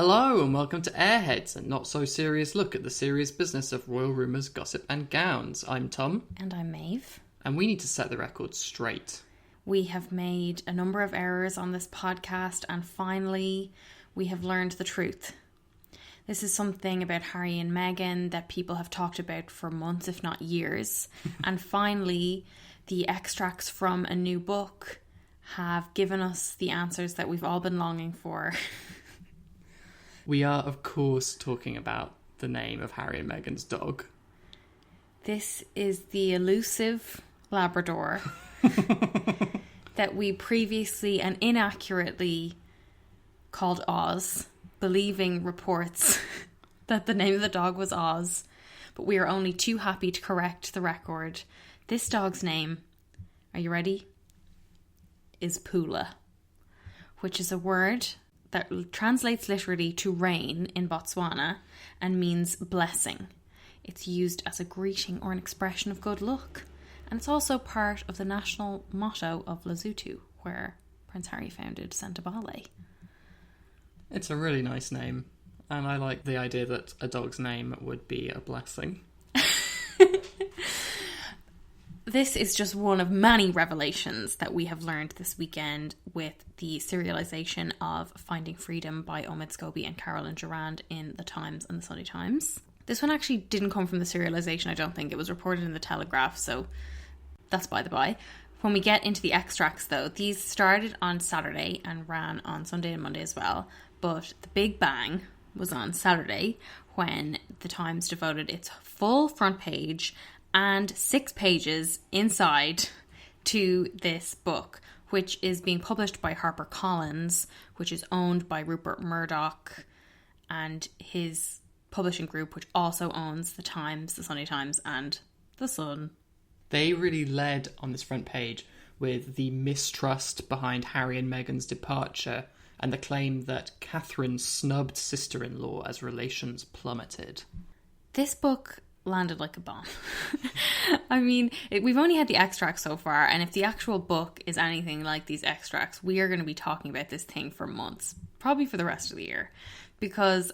Hello and welcome to Airheads, a not-so-serious look at the serious business of royal rumours, gossip and gowns. I'm Tom. And I'm Maeve. And we need to set the record straight. We have made a number of errors on this podcast and finally we have learned the truth. This is something about Harry and Meghan that people have talked about for months, if not years. And finally, the extracts from a new book have given us the answers that we've all been longing for. We are, of course, talking about the name of Harry and Meghan's dog. This is the elusive Labrador that we previously and inaccurately called Oz, believing reports that the name of the dog was Oz, but we are only too happy to correct the record. This dog's name, are you ready? Is Pula, which is a word that translates literally to rain in Botswana and means blessing. It's used as a greeting or an expression of good luck. And it's also part of the national motto of Lesotho, where Prince Harry founded Sentebale. It's a really nice name. And I like the idea that a dog's name would be a blessing. This is just one of many revelations that we have learned this weekend with the serialisation of Finding Freedom by Omid Scobie and Carolyn Durand in The Times and The Sunday Times. This one actually didn't come from the serialisation, I don't think. It was reported in The Telegraph, so that's by the by. When we get into the extracts, though, these started on Saturday and ran on Sunday and Monday as well. But the big bang was on Saturday when The Times devoted its full front page and 6 pages inside to this book, which is being published by HarperCollins, which is owned by Rupert Murdoch and his publishing group, which also owns The Times, The Sunday Times and The Sun. They really led on this front page with the mistrust behind Harry and Meghan's departure and the claim that Catherine snubbed sister-in-law as relations plummeted. This book landed like a bomb. I mean, we've only had the extracts so far, and if the actual book is anything like these extracts, we are going to be talking about this thing for months, probably for the rest of the year, because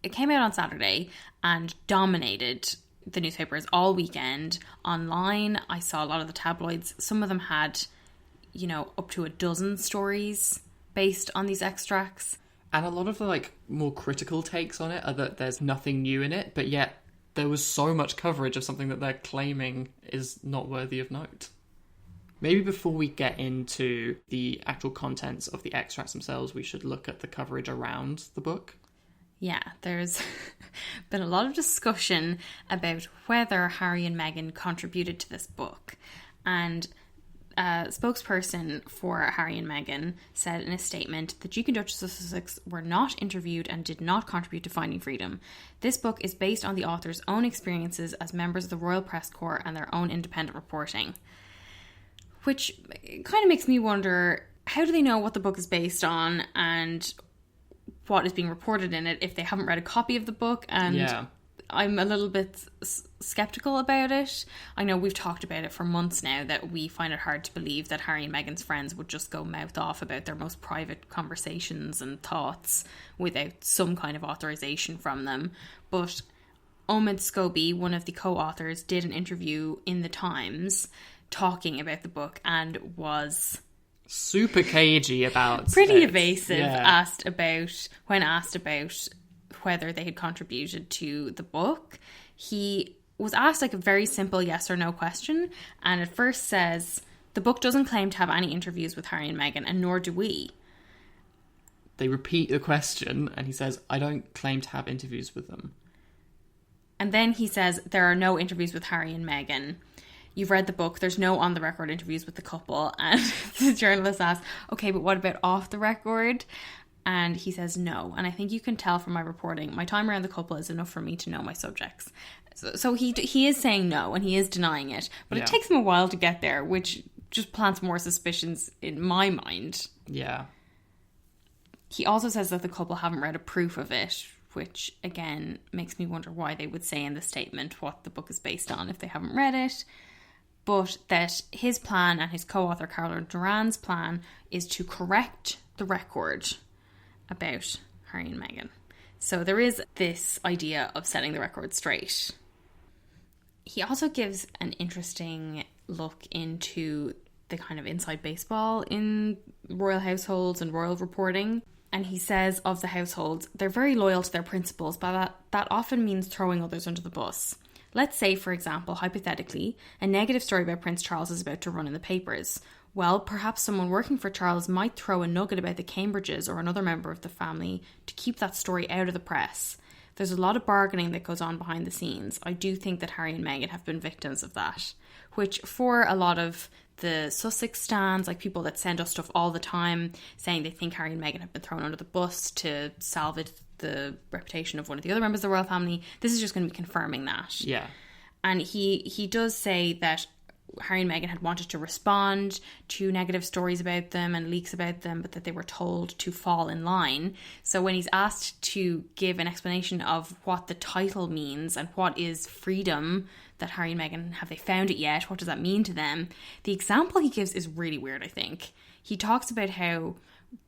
it came out on Saturday and dominated the newspapers all weekend. Online, I saw a lot of the tabloids. Some of them had, up to a dozen stories based on these extracts. And a lot of the more critical takes on it are that there's nothing new in it, but yet there was so much coverage of something that they're claiming is not worthy of note. Maybe before we get into the actual contents of the extracts themselves, we should look at the coverage around the book. Yeah, there's been a lot of discussion about whether Harry and Meghan contributed to this book. And a spokesperson for Harry and Meghan said in a statement, the Duke and Duchess of Sussex were not interviewed and did not contribute to Finding Freedom. This book is based on the author's own experiences as members of the Royal Press Corps and their own independent reporting. Which kind of makes me wonder, how do they know what the book is based on and what is being reported in it if they haven't read a copy of the book? And yeah. I'm a little bit skeptical about it. I know we've talked about it for months now that we find it hard to believe that Harry and Meghan's friends would just go mouth off about their most private conversations and thoughts without some kind of authorization from them. But Omid Scobie, one of the co-authors, did an interview in The Times talking about the book and was super cagey about pretty evasive. Yeah. asked about whether they had contributed to the book. He was asked a very simple yes or no question, and at first says, the book doesn't claim to have any interviews with Harry and Meghan, and nor do we. They repeat the question, and he says, I don't claim to have interviews with them. And then he says, there are no interviews with Harry and Meghan. You've read the book, there's no on-the-record interviews with the couple. And the journalist asks, okay, but what about off the record? And he says no. And I think you can tell from my reporting, my time around the couple is enough for me to know my subjects. So he is saying no, and he is denying it. But It takes him a while to get there, which just plants more suspicions in my mind. Yeah. He also says that the couple haven't read a proof of it, which, again, makes me wonder why they would say in the statement what the book is based on if they haven't read it. But that his plan and his co-author Carolyn Durand's plan is to correct the record about Harry and Meghan. So there is this idea of setting the record straight. He also gives an interesting look into the kind of inside baseball in royal households and royal reporting. And he says of the households, they're very loyal to their principles, but that often means throwing others under the bus. Let's say, for example, hypothetically, a negative story about Prince Charles is about to run in the papers. Well, perhaps someone working for Charles might throw a nugget about the Cambridges or another member of the family to keep that story out of the press. There's a lot of bargaining that goes on behind the scenes. I do think that Harry and Meghan have been victims of that, which for a lot of the Sussex stands, like people that send us stuff all the time saying they think Harry and Meghan have been thrown under the bus to salvage the reputation of one of the other members of the royal family, this is just going to be confirming that. Yeah. And he does say that Harry and Meghan had wanted to respond to negative stories about them and leaks about them, but that they were told to fall in line. So when he's asked to give an explanation of what the title means and what is freedom that Harry and Meghan, have they found it yet? What does that mean to them? The example he gives is really weird, I think. He talks about how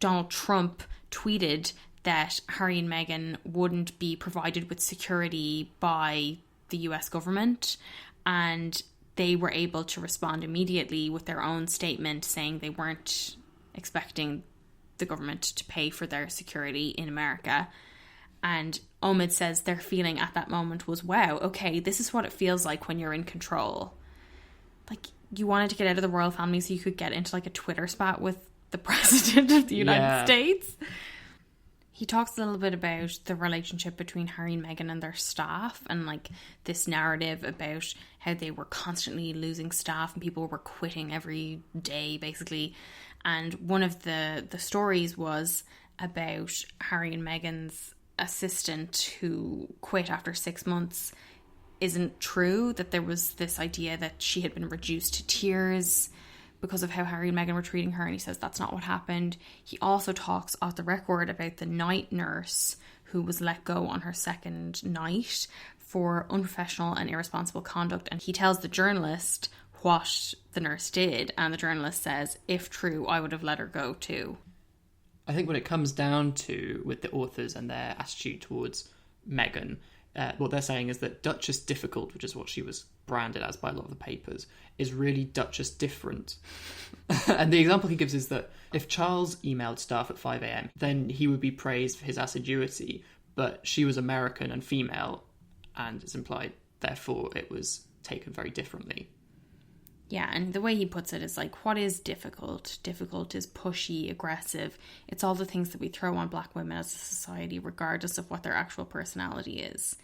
Donald Trump tweeted that Harry and Meghan wouldn't be provided with security by the US government, and they were able to respond immediately with their own statement saying they weren't expecting the government to pay for their security in America. And Omid says their feeling at that moment was, wow, okay, this is what it feels like when you're in control. Like, you wanted to get out of the royal family so you could get into like a Twitter spat with the president of the United States. He talks a little bit about the relationship between Harry and Meghan and their staff, and like this narrative about how they were constantly losing staff and people were quitting every day basically. And one of the stories was about Harry and Meghan's assistant who quit after 6 months. Isn't true, that there was this idea that she had been reduced to tears because of how Harry and Meghan were treating her, and he says that's not what happened. He also talks off the record about the night nurse who was let go on her second night for unprofessional and irresponsible conduct, and he tells the journalist what the nurse did, and the journalist says, if true, I would have let her go too. I think what it comes down to with the authors and their attitude towards Meghan, what they're saying is that Duchess Difficult, which is what she was branded as by a lot of the papers, is really Duchess Different. And the example he gives is that if Charles emailed staff at 5 a.m, then he would be praised for his assiduity, but she was American and female, and it's implied, therefore, it was taken very differently. Yeah, and the way he puts it is like, what is difficult? Difficult is pushy, aggressive. It's all the things that we throw on black women as a society, regardless of what their actual personality is.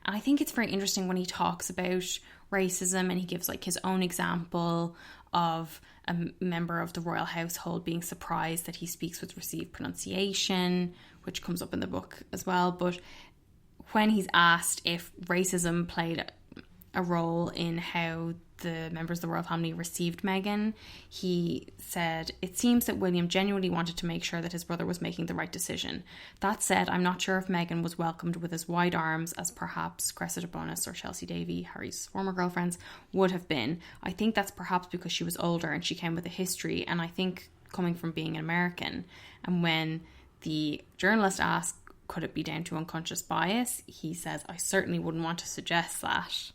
And I think it's very interesting when he talks about racism, and he gives like his own example of a member of the royal household being surprised that he speaks with received pronunciation, which comes up in the book as well. But when he's asked if racism played a role in how the members of the royal family received Meghan, he said, it seems that William genuinely wanted to make sure that his brother was making the right decision. That said, I'm not sure if Meghan was welcomed with as wide arms as perhaps Cressida Bonas or Chelsea Davy, Harry's former girlfriends, would have been. I think that's perhaps because she was older and she came with a history, and I think coming from being an American. And when the journalist asked, could it be down to unconscious bias, he says, I certainly wouldn't want to suggest that.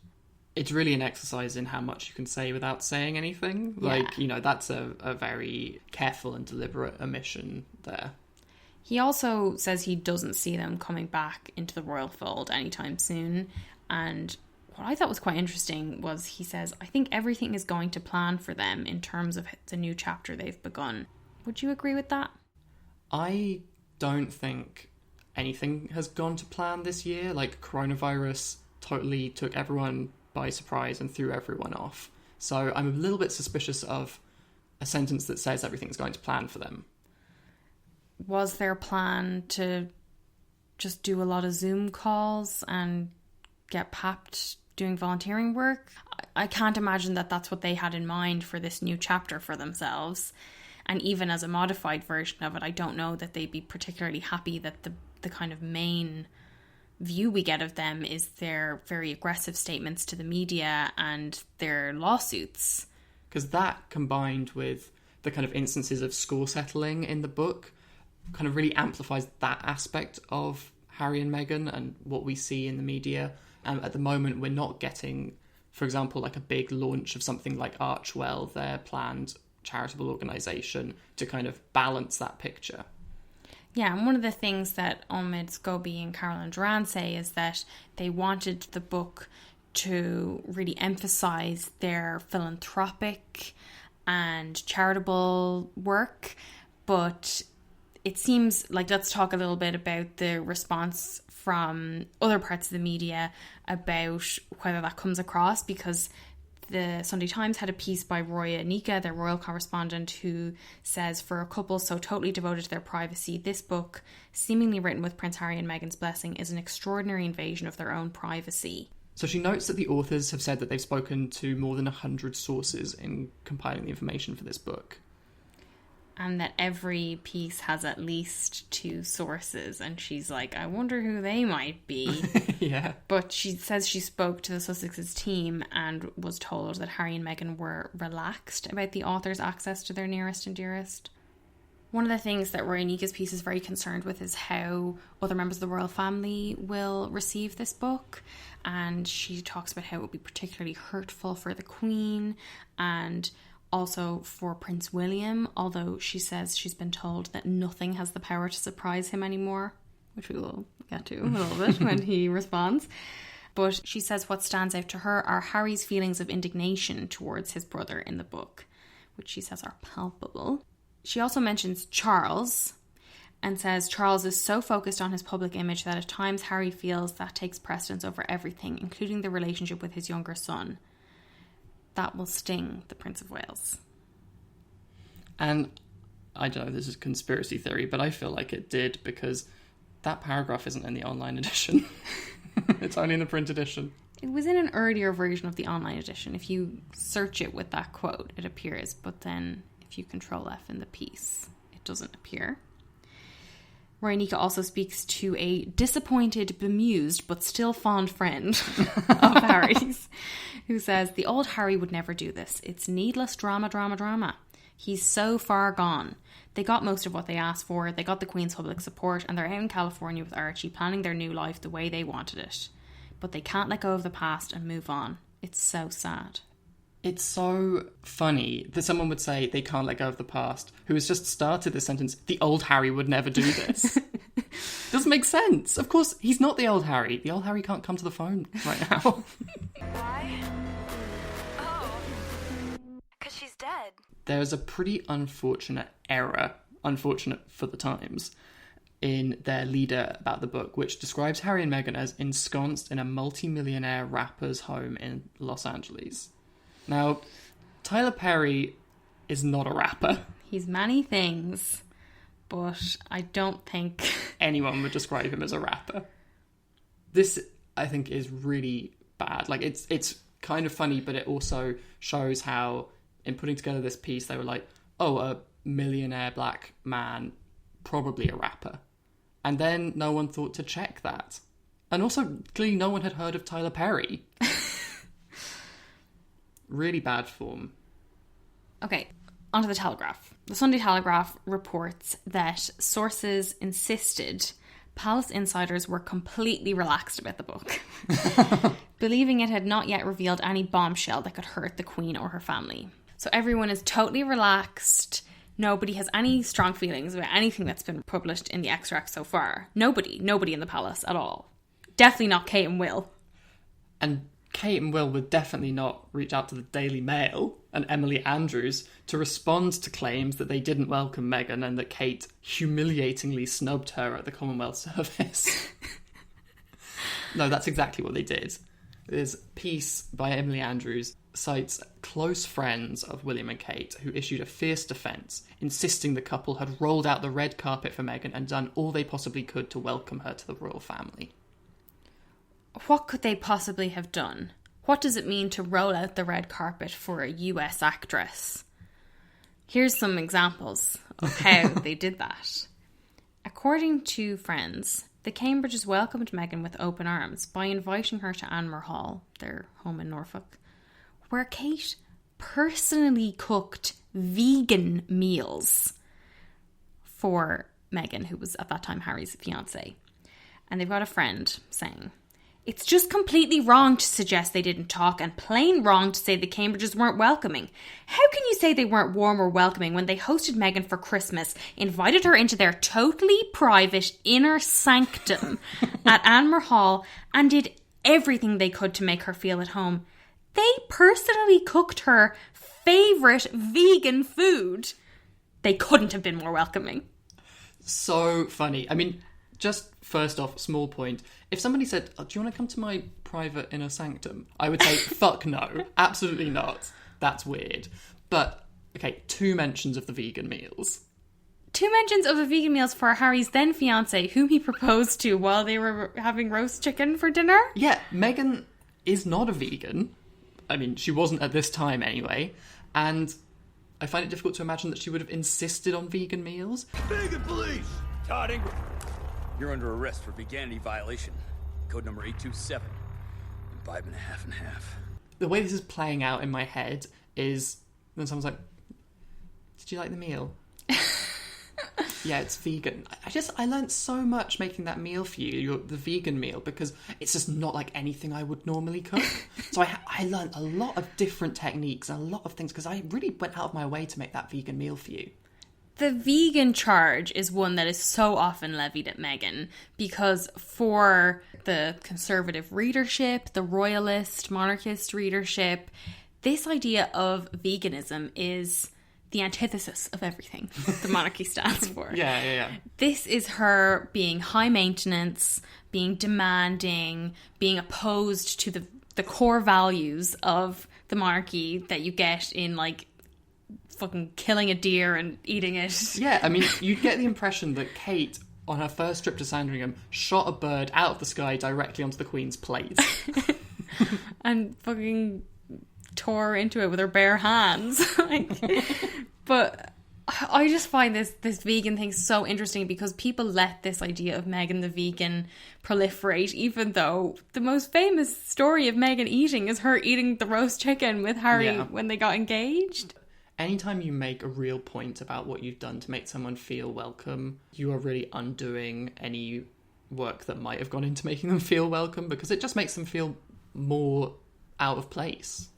It's really an exercise in how much you can say without saying anything. Like, you know, that's a very careful and deliberate omission there. He also says he doesn't see them coming back into the royal fold anytime soon. And what I thought was quite interesting was he says, I think everything is going to plan for them in terms of the new chapter they've begun. Would you agree with that? I don't think anything has gone to plan this year. Like, coronavirus totally took everyone by surprise and threw everyone off. So I'm a little bit suspicious of a sentence that says everything's going to plan for them. Was their plan to just do a lot of Zoom calls and get papped doing volunteering work? I can't imagine that that's what they had in mind for this new chapter for themselves. And even as a modified version of it, I don't know that they'd be particularly happy that the kind of main view we get of them is their very aggressive statements to the media and their lawsuits. Because that, combined with the kind of instances of score settling in the book, kind of really amplifies that aspect of Harry and Meghan and what we see in the media. At the moment, we're not getting, for example, like a big launch of something like Archwell, their planned charitable organisation, to kind of balance that picture. Yeah, and one of the things that Omid Scobie and Caroline Duran say is that they wanted the book to really emphasise their philanthropic and charitable work, but it seems like, let's talk a little bit about the response from other parts of the media about whether that comes across, because the Sunday Times had a piece by Roya Anika, their royal correspondent, who says, for a couple so totally devoted to their privacy, this book, seemingly written with Prince Harry and Meghan's blessing, is an extraordinary invasion of their own privacy. So she notes that the authors have said that they've spoken to more than 100 sources in compiling the information for this book. And that every piece has at least 2 sources. And she's like, I wonder who they might be. Yeah. But she says she spoke to the Sussex's team and was told that Harry and Meghan were relaxed about the author's access to their nearest and dearest. One of the things that Roy Anika's piece is very concerned with is how other members of the royal family will receive this book. And she talks about how it would be particularly hurtful for the Queen and also for Prince William, although she says she's been told that nothing has the power to surprise him anymore, which we will get to a little bit when he responds. But she says what stands out to her are Harry's feelings of indignation towards his brother in the book, which she says are palpable. She also mentions Charles and says Charles is so focused on his public image that at times Harry feels that takes precedence over everything, including the relationship with his younger son. That will sting the Prince of Wales. And I don't know, this is conspiracy theory, but I feel like it did, because that paragraph isn't in the online edition. It's only in the print edition. It was in an earlier version of the online edition. If you search it with that quote, it appears. But then if you Control F in the piece, it doesn't appear. Roy Anika also speaks to a disappointed, bemused, but still fond friend of Harry's, who says, the old Harry would never do this. It's needless drama. He's so far gone. They got most of what they asked for. They got the Queen's public support, and they're out in California with Archie, planning their new life the way they wanted it. But they can't let go of the past and move on. It's so sad. It's so funny that someone would say they can't let go of the past, who has just started this sentence, the old Harry would never do this. Doesn't make sense. Of course, he's not the old Harry. The old Harry can't come to the phone right now. Why? Oh, because she's dead. There's a pretty unfortunate error, unfortunate for the times, in their leader about the book, which describes Harry and Meghan as ensconced in a multi-millionaire rapper's home in Los Angeles. Now, Tyler Perry is not a rapper. He's many things, but I don't think anyone would describe him as a rapper. This, I think, is really bad. Like, it's kind of funny, but it also shows how, in putting together this piece, they were like, oh, a millionaire black man, probably a rapper. And then no one thought to check that. And also, clearly no one had heard of Tyler Perry. Really bad form. Okay, onto the Telegraph. The Sunday Telegraph reports that sources insisted Palace insiders were completely relaxed about the book, believing it had not yet revealed any bombshell that could hurt the Queen or her family. So everyone is totally relaxed. Nobody has any strong feelings about anything that's been published in the extract so far. Nobody in the palace at all. Definitely not Kate and Will. And Kate and Will would definitely not reach out to the Daily Mail and Emily Andrews to respond to claims that they didn't welcome Meghan and that Kate humiliatingly snubbed her at the Commonwealth Service. No, that's exactly what they did. This piece by Emily Andrews cites close friends of William and Kate who issued a fierce defence, insisting the couple had rolled out the red carpet for Meghan and done all they possibly could to welcome her to the royal family. What could they possibly have done? What does it mean to roll out the red carpet for a US actress? Here's some examples of how they did that. According to friends, the Cambridges welcomed Meghan with open arms by inviting her to Anmer Hall, their home in Norfolk, where Kate personally cooked vegan meals for Meghan, who was at that time Harry's fiancée. And they've got a friend saying, "It's just completely wrong to suggest they didn't talk and plain wrong to say the Cambridges weren't welcoming. How can you say they weren't warm or welcoming when they hosted Meghan for Christmas, invited her into their totally private inner sanctum at Anmer Hall and did everything they could to make her feel at home? They personally cooked her favourite vegan food. They couldn't have been more welcoming." So funny. I mean, just first off, small point. If somebody said, "Oh, do you want to come to my private inner sanctum?" I would say, fuck no. Absolutely not. That's weird. But, okay, 2 mentions of the vegan meals. 2 mentions of the vegan meals for Harry's then fiancée, whom he proposed to while they were having roast chicken for dinner. Yeah, Meghan is not a vegan. I mean, she wasn't at this time anyway. And I find it difficult to imagine that she would have insisted on vegan meals. Vegan police! Todd Ingram, you're under arrest for veganity violation. Code number 827. Imbibement half and half. The way this is playing out in my head is when someone's like, "Did you like the meal?" Yeah, it's vegan. I learned so much making that meal for you, the vegan meal, because it's just not like anything I would normally cook. So I learned a lot of different techniques and a lot of things because I really went out of my way to make that vegan meal for you. The vegan charge is one that is so often levied at Meghan because for the conservative readership, the royalist, monarchist readership, this idea of veganism is the antithesis of everything the monarchy stands for. Yeah. This is her being high maintenance, being demanding, being opposed to the core values of the monarchy that you get in, like, fucking killing a deer and eating it. Yeah, I mean, you'd get the impression that Kate, on her first trip to Sandringham, shot a bird out of the sky directly onto the Queen's plate. And fucking tore into it with her bare hands. But I just find this vegan thing so interesting because people let this idea of Meghan the vegan proliferate, even though the most famous story of Meghan eating is her eating the roast chicken with Harry when they got engaged. Anytime you make a real point about what you've done to make someone feel welcome, you are really undoing any work that might have gone into making them feel welcome, because it just makes them feel more out of place.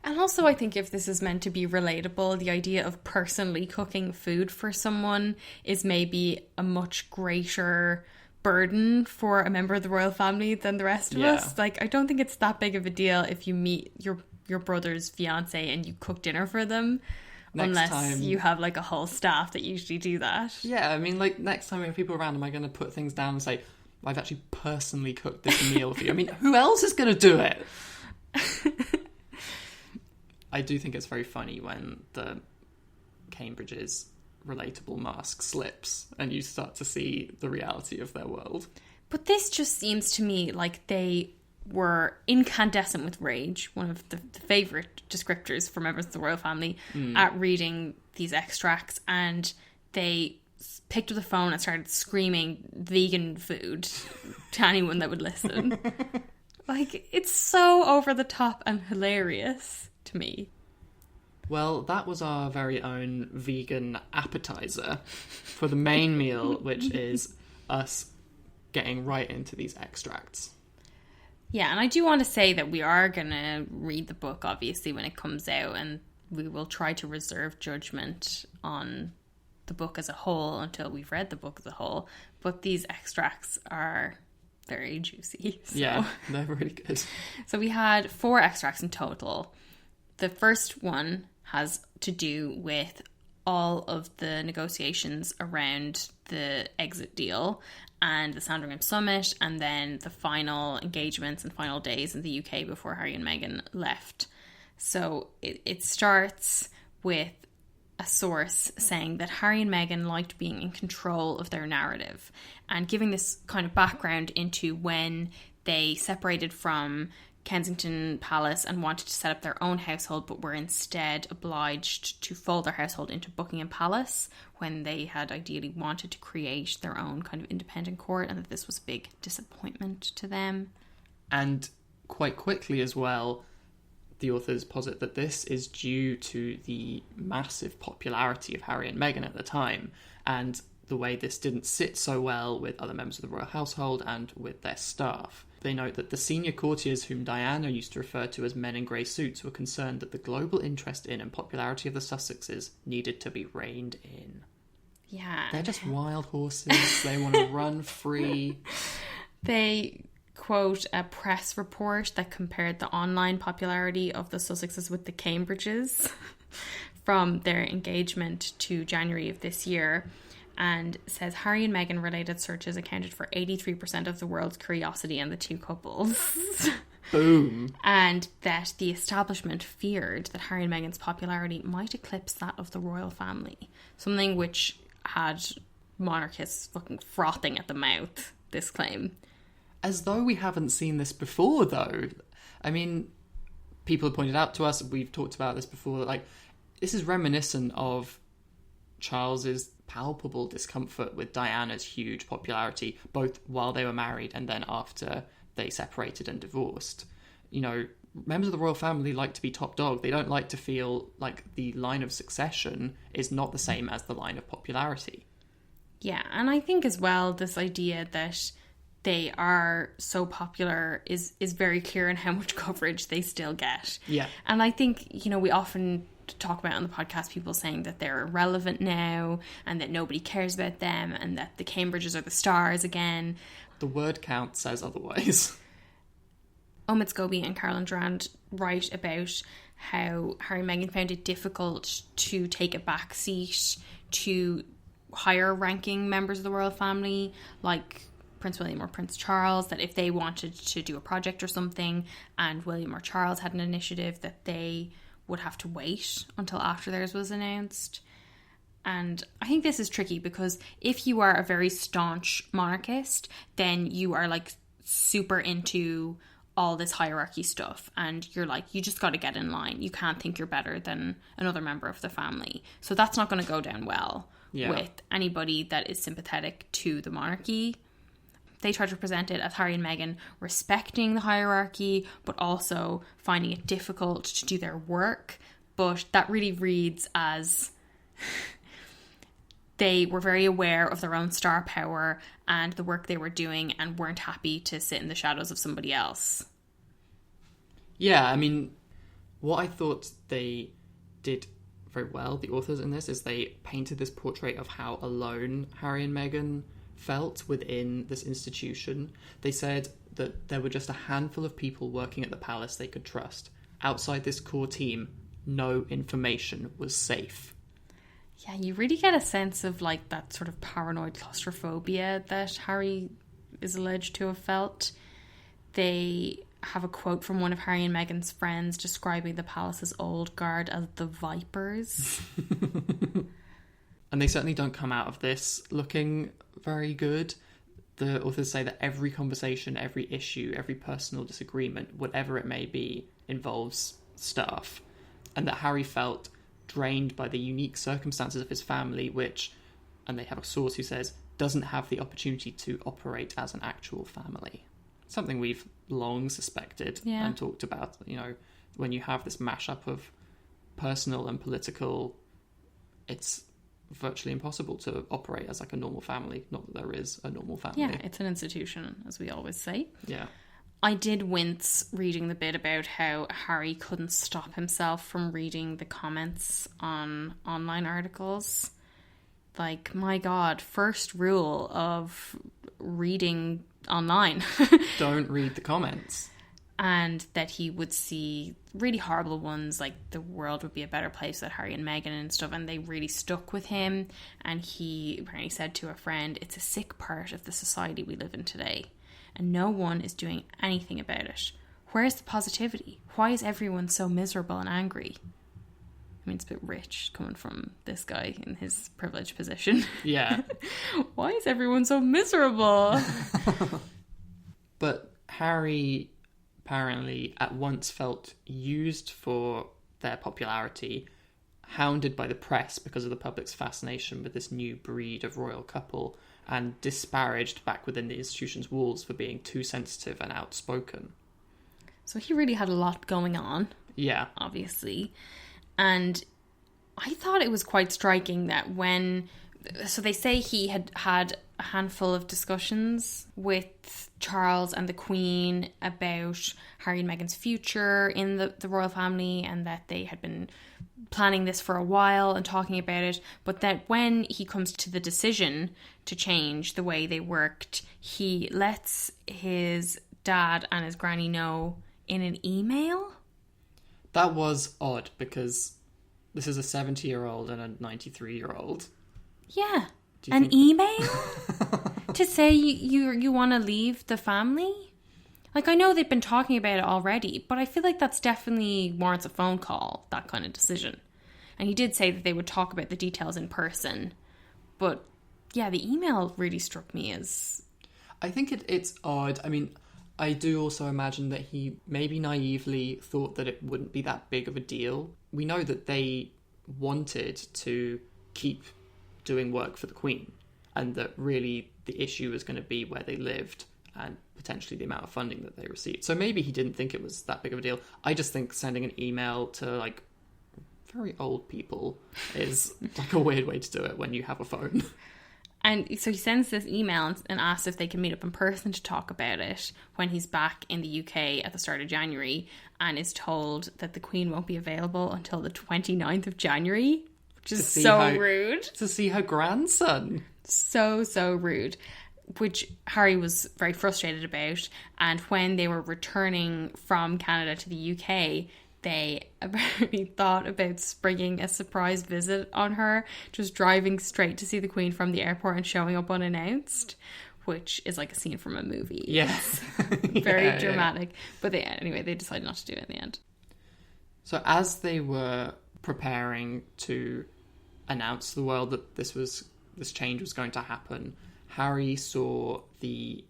And also, I think if this is meant to be relatable, the idea of personally cooking food for someone is maybe a much greater burden for a member of the royal family than the rest of us. Like, I don't think it's that big of a deal if you meet your brother's fiancé and you cook dinner for them. Unless time, you have, like, a whole staff that usually do that. Yeah, I mean, like, next time we have people around, am I going to put things down and say, "I've actually personally cooked this meal for you"? I mean, who else is going to do it? I do think it's very funny when the Cambridge's relatable mask slips and you start to see the reality of their world. But this just seems to me like they were incandescent with rage, one of the favourite descriptors for members of the royal family, at reading these extracts, and they picked up the phone and started screaming vegan food to anyone that would listen. Like, it's so over the top and hilarious to me. Well, that was our very own vegan appetizer for the main meal, which is us getting right into these extracts. Yeah, and I do want to say that we are going to read the book, obviously, when it comes out, and we will try to reserve judgment on the book as a whole until we've read the book as a whole. But these extracts are very juicy. So. Yeah, they're really good. So we had 4 extracts in total. The first one has to do with all of the negotiations around the exit deal and the Sandringham summit, and then the final engagements and final days in the UK before Harry and Meghan left. So it starts with a source saying that Harry and Meghan liked being in control of their narrative, and giving this kind of background into when they separated from Kensington Palace and wanted to set up their own household, but were instead obliged to fold their household into Buckingham Palace when they had ideally wanted to create their own kind of independent court, and that this was a big disappointment to them. And quite quickly as well, the authors posit that this is due to the massive popularity of Harry and Meghan at the time, and the way this didn't sit so well with other members of the royal household and with their staff. They note that the senior courtiers, whom Diana used to refer to as men in grey suits, were concerned that the global interest in and popularity of the Sussexes needed to be reined in. Yeah. They're just wild horses. They want to run free. They quote a press report that compared the online popularity of the Sussexes with the Cambridges from their engagement to January of this year, and says Harry and Meghan related searches accounted for 83% of the world's curiosity in the two couples. Boom. And that the establishment feared that Harry and Meghan's popularity might eclipse that of the royal family, something which had monarchists fucking frothing at the mouth, this claim. As though we haven't seen this before, though. I mean, people have pointed out to us, we've talked about this before, like, this is reminiscent of Charles's palpable discomfort with Diana's huge popularity, both while they were married and then after they separated and divorced. You know, members of the royal family like to be top dog. They don't like to feel like the line of succession is not the same as the line of popularity. Yeah, and I think as well, this idea that they are so popular is very clear in how much coverage they still get. Yeah. And I think, you know, we often talk about on the podcast people saying that they're irrelevant now and that nobody cares about them and that the Cambridges are the stars again. The word count says otherwise. Omid Scobie and Carolyn Durand write about how Harry and Meghan found it difficult to take a back seat to higher ranking members of the royal family, like Prince William or Prince Charles, that if they wanted to do a project or something and William or Charles had an initiative, that they would have to wait until after theirs was announced. And I think this is tricky because if you are a very staunch monarchist, then you are like super into all this hierarchy stuff and you're like, you just got to get in line. You can't think you're better than another member of the family. So that's not going to go down well with anybody that is sympathetic to the monarchy. They try to present it as Harry and Meghan respecting the hierarchy, but also finding it difficult to do their work. But that really reads as they were very aware of their own star power and the work they were doing and weren't happy to sit in the shadows of somebody else. Yeah, I mean, what I thought they did very well, the authors in this, is they painted this portrait of how alone Harry and Meghan felt within this institution. They said that there were just a handful of people working at the palace they could trust. Outside this core team, no information was safe. Yeah, you really get a sense of like that sort of paranoid claustrophobia that Harry is alleged to have felt. They have a quote from one of Harry and Meghan's friends describing the palace's old guard as the Vipers. And they certainly don't come out of this looking very good. The authors say that every conversation, every issue, every personal disagreement, whatever it may be, involves staff. And that Harry felt drained by the unique circumstances of his family, which, and they have a source who says, doesn't have the opportunity to operate as an actual family. Something we've long suspected and talked about. You know, when you have this mashup of personal and political, it's virtually impossible to operate as like a normal family. Not that there is a normal family. Yeah, it's an institution, as we always say. Yeah. I did wince reading the bit about how Harry couldn't stop himself from reading the comments on online articles. Like, my God, first rule of reading online. Don't read the comments. And that he would see really horrible ones, like the world would be a better place with Harry and Meghan and stuff, and they really stuck with him. And he apparently said to a friend, it's a sick part of the society we live in today, and no one is doing anything about it. Where's the positivity? Why is everyone so miserable and angry? I mean, it's a bit rich coming from this guy in his privileged position. Yeah. Why is everyone so miserable? But Harry apparently at once felt used for their popularity, hounded by the press because of the public's fascination with this new breed of royal couple, and disparaged back within the institution's walls for being too sensitive and outspoken. So he really had a lot going on. Yeah. Obviously. And I thought it was quite striking that when So they say he had had a handful of discussions with Charles and the Queen about Harry and Meghan's future in the royal family, and that they had been planning this for a while and talking about it, but that when he comes to the decision to change the way they worked, he lets his dad and his granny know in an email. That was odd, because this is a 70-year-old and a 93-year-old. Yeah. An email? To say you want to leave the family? Like, I know they've been talking about it already, but I feel like that's definitely warrants a phone call, that kind of decision. And he did say that they would talk about the details in person. But, yeah, the email really struck me as... I think it's odd. I mean, I do also imagine that he maybe naively thought that it wouldn't be that big of a deal. We know that they wanted to keep doing work for the Queen, and that really the issue was going to be where they lived and potentially the amount of funding that they received. So maybe he didn't think it was that big of a deal. I just think sending an email to, like, very old people is, like, a weird way to do it when you have a phone. And so he sends this email and asks if they can meet up in person to talk about it when he's back in the UK at the start of January, and is told that the Queen won't be available until the 29th of January, which is so rude. To see her grandson. So rude. Which Harry was very frustrated about. And when they were returning from Canada to the UK, they apparently thought about springing a surprise visit on her, just driving straight to see the Queen from the airport and showing up unannounced, which is like a scene from a movie. Yes. Very dramatic. Yeah. But they decided not to do it in the end. So as they were preparing to announce to the world that this change was going to happen, Harry saw the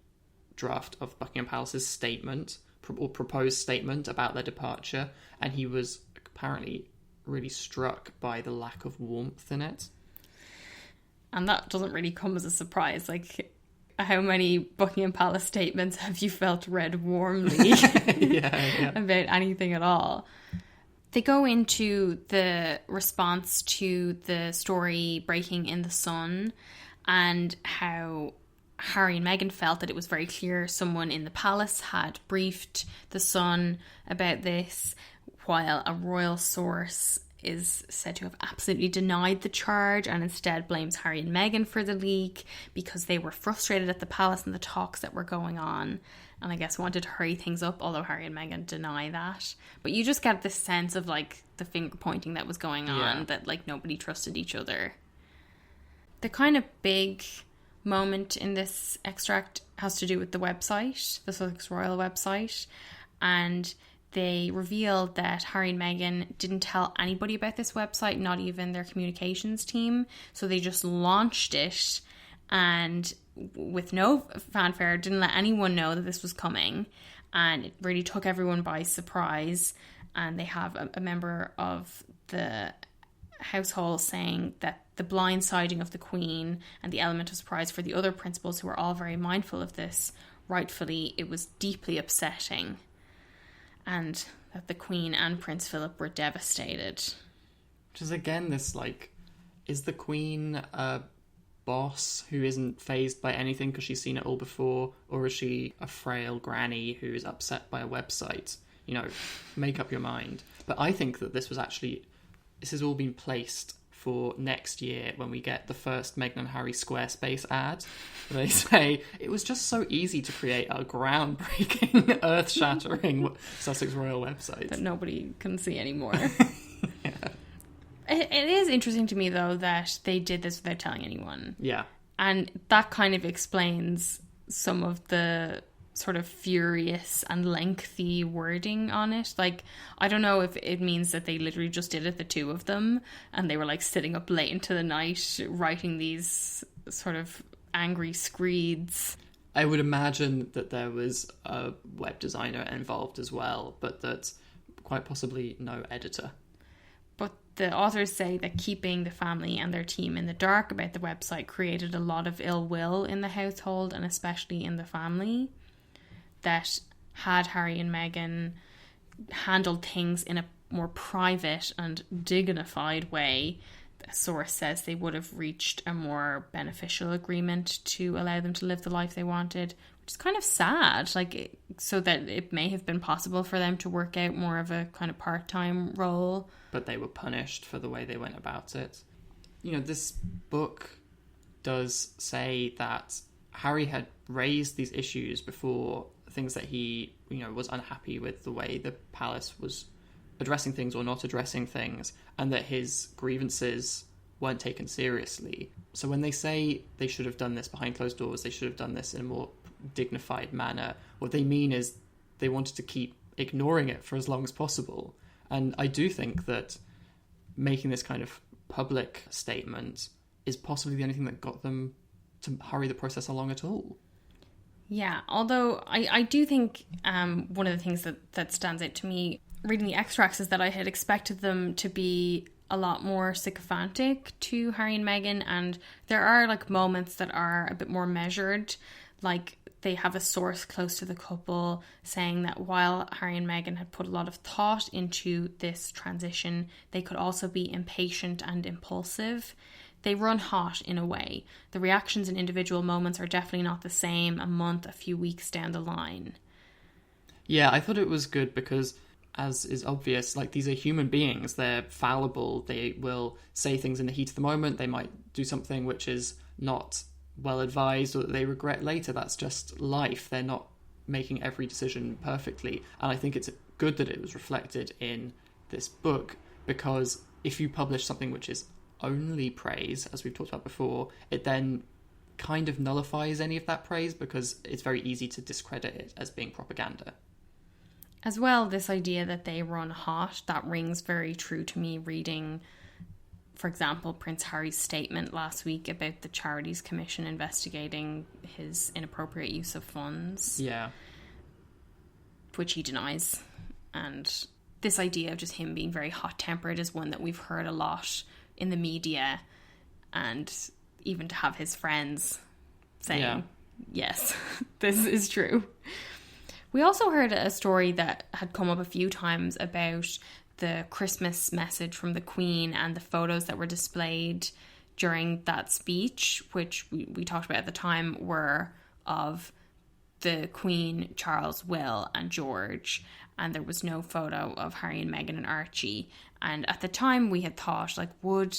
draft of Buckingham Palace's statement, or proposed statement about their departure, and he was apparently really struck by the lack of warmth in it. And that doesn't really come as a surprise. Like, how many Buckingham Palace statements have you felt read warmly about anything at all? They go into the response to the story breaking in The Sun, and how Harry and Meghan felt that it was very clear someone in the palace had briefed The Sun about this, while a royal source is said to have absolutely denied the charge and instead blames Harry and Meghan for the leak because they were frustrated at the palace and the talks that were going on, and I guess wanted to hurry things up, although Harry and Meghan deny that. But you just get this sense of, like, the finger pointing that was going on, that, like, nobody trusted each other. The kind of big moment in this extract has to do with the website, the Sussex Royal website, and they revealed that Harry and Meghan didn't tell anybody about this website, not even their communications team, so they just launched it, and with no fanfare, didn't let anyone know that this was coming, and it really took everyone by surprise. And they have a member of the household saying that the blindsiding of the Queen and the element of surprise for the other principals, who are all very mindful of this, rightfully, it was deeply upsetting, and that the Queen and Prince Philip were devastated. Which is, again, this, like, is the Queen a boss who isn't fazed by anything because she's seen it all before, or is she a frail granny who is upset by a website? You know, make up your mind. But I think that this has all been placed for next year when we get the first Meghan and Harry Squarespace ad. They say, it was just so easy to create a groundbreaking, earth-shattering Sussex Royal website. That nobody can see anymore. Yeah. It is interesting to me, though, that they did this without telling anyone. Yeah. And that kind of explains some of the sort of furious and lengthy wording on it. Like, I don't know if it means that they literally just did it, the two of them, and they were, like, sitting up late into the night writing these sort of angry screeds. I would imagine that there was a web designer involved as well, but that quite possibly no editor. But the authors say that keeping the family and their team in the dark about the website created a lot of ill will in the household, and especially in the family. That had Harry and Meghan handled things in a more private and dignified way, a source says they would have reached a more beneficial agreement to allow them to live the life they wanted, which is kind of sad, like, so that it may have been possible for them to work out more of a kind of part-time role. But they were punished for the way they went about it. You know, this book does say that Harry had raised these issues before, things that he, you know, was unhappy with the way the palace was addressing things or not addressing things, and that his grievances weren't taken seriously. So when they say they should have done this behind closed doors, they should have done this in a more dignified manner, what they mean is they wanted to keep ignoring it for as long as possible. And I do think that making this kind of public statement is possibly the only thing that got them to hurry the process along at all. Yeah, although I do think one of the things that stands out to me reading the extracts is that I had expected them to be a lot more sycophantic to Harry and Meghan, and there are like moments that are a bit more measured. Like, they have a source close to the couple saying that while Harry and Meghan had put a lot of thought into this transition, they could also be impatient and impulsive. They run hot in a way. The reactions in individual moments are definitely not the same a month, a few weeks down the line. Yeah, I thought it was good because, as is obvious, like, these are human beings. They're fallible. They will say things in the heat of the moment. They might do something which is not well advised or that they regret later. That's just life. They're not making every decision perfectly. And I think it's good that it was reflected in this book, because if you publish something which is only praise, as we've talked about before, it then kind of nullifies any of that praise, because it's very easy to discredit it as being propaganda. As well, this idea that they run hot, that rings very true to me reading, for example, Prince Harry's statement last week about the Charities Commission investigating his inappropriate use of funds. Yeah. Which he denies. And this idea of just him being very hot-tempered is one that we've heard a lot in the media, and even to have his friends saying, yes, this is true. We also heard a story that had come up a few times about the Christmas message from the Queen and the photos that were displayed during that speech, which we talked about at the time, were of the Queen, Charles, Will and George, and there was no photo of Harry and Meghan and Archie. And at the time we had thought, like, would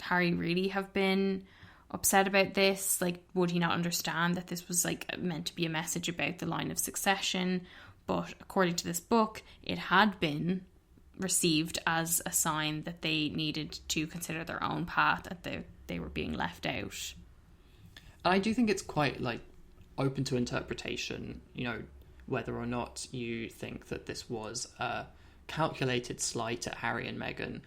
Harry really have been upset about this? Like, would he not understand that this was like meant to be a message about the line of succession? But according to this book, it had been received as a sign that they needed to consider their own path, that they were being left out. I do think it's quite, like, open to interpretation, you know, whether or not you think that this was a calculated slight at Harry and Meghan.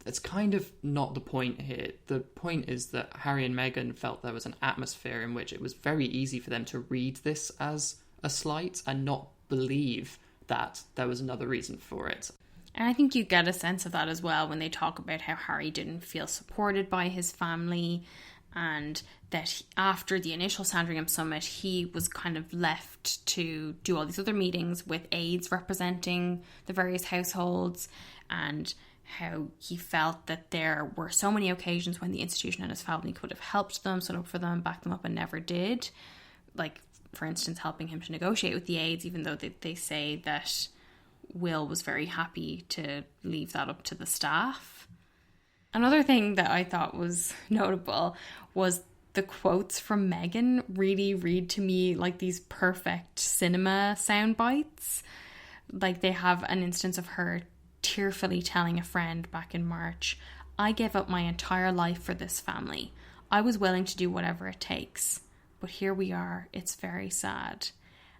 That's kind of not the point here. The point is that Harry and Meghan felt there was an atmosphere in which it was very easy for them to read this as a slight and not believe that there was another reason for it. And I think you get a sense of that as well when they talk about how Harry didn't feel supported by his family, and that after the initial Sandringham summit, he was kind of left to do all these other meetings with aides representing the various households, and how he felt that there were so many occasions when the institution and his family could have helped them, stood up for them, backed them up, and never did. Like, for instance, helping him to negotiate with the aides, even though they say that Will was very happy to leave that up to the staff. Another thing that I thought was notable was the quotes from Meghan really read to me like these perfect cinema sound bites. Like, they have an instance of her tearfully telling a friend back in March, "I gave up my entire life for this family. I was willing to do whatever it takes. But here we are. It's very sad."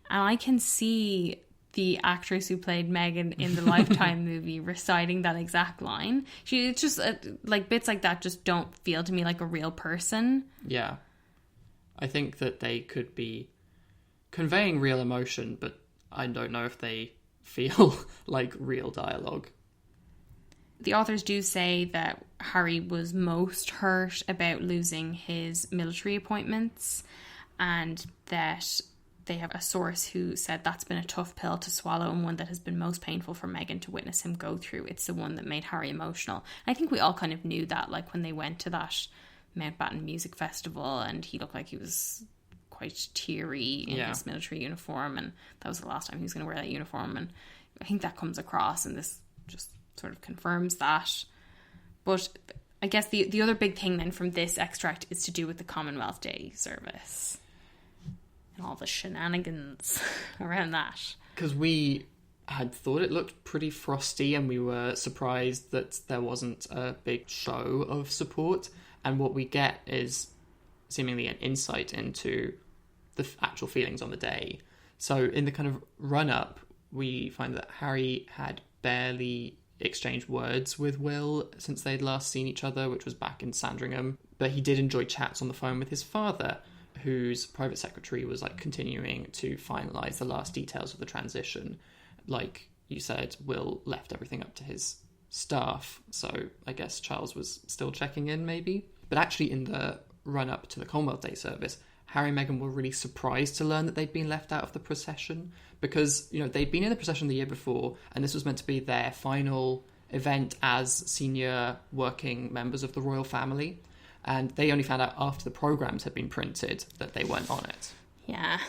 And I can see the actress who played Meghan in the Lifetime movie reciting that exact line. It's just like bits like that just don't feel to me like a real person. Yeah. I think that they could be conveying real emotion, but I don't know if they feel like real dialogue. The authors do say that Harry was most hurt about losing his military appointments, and that they have a source who said that's been a tough pill to swallow and one that has been most painful for Meghan to witness him go through. It's the one that made Harry emotional. I think we all kind of knew that, like when they went to that Mountbatten Music Festival and he looked like he was quite teary in his military uniform, and that was the last time he was going to wear that uniform, and I think that comes across, and this just sort of confirms that. But I guess the other big thing then from this extract is to do with the Commonwealth Day service and all the shenanigans around that. Because we had thought it looked pretty frosty, and we were surprised that there wasn't a big show of support, and what we get is seemingly an insight into the actual feelings on the day. So in the kind of run-up, we find that Harry had barely exchanged words with Will since they'd last seen each other, which was back in Sandringham, but he did enjoy chats on the phone with his father, whose private secretary was like continuing to finalise the last details of the transition. Like you said, Will left everything up to his staff, so I guess Charles was still checking in maybe. But actually in the run-up to the Commonwealth Day service, Harry and Meghan were really surprised to learn that they'd been left out of the procession, because, you know, they'd been in the procession the year before, and this was meant to be their final event as senior working members of the royal family, and they only found out after the programmes had been printed that they weren't on it. Yeah.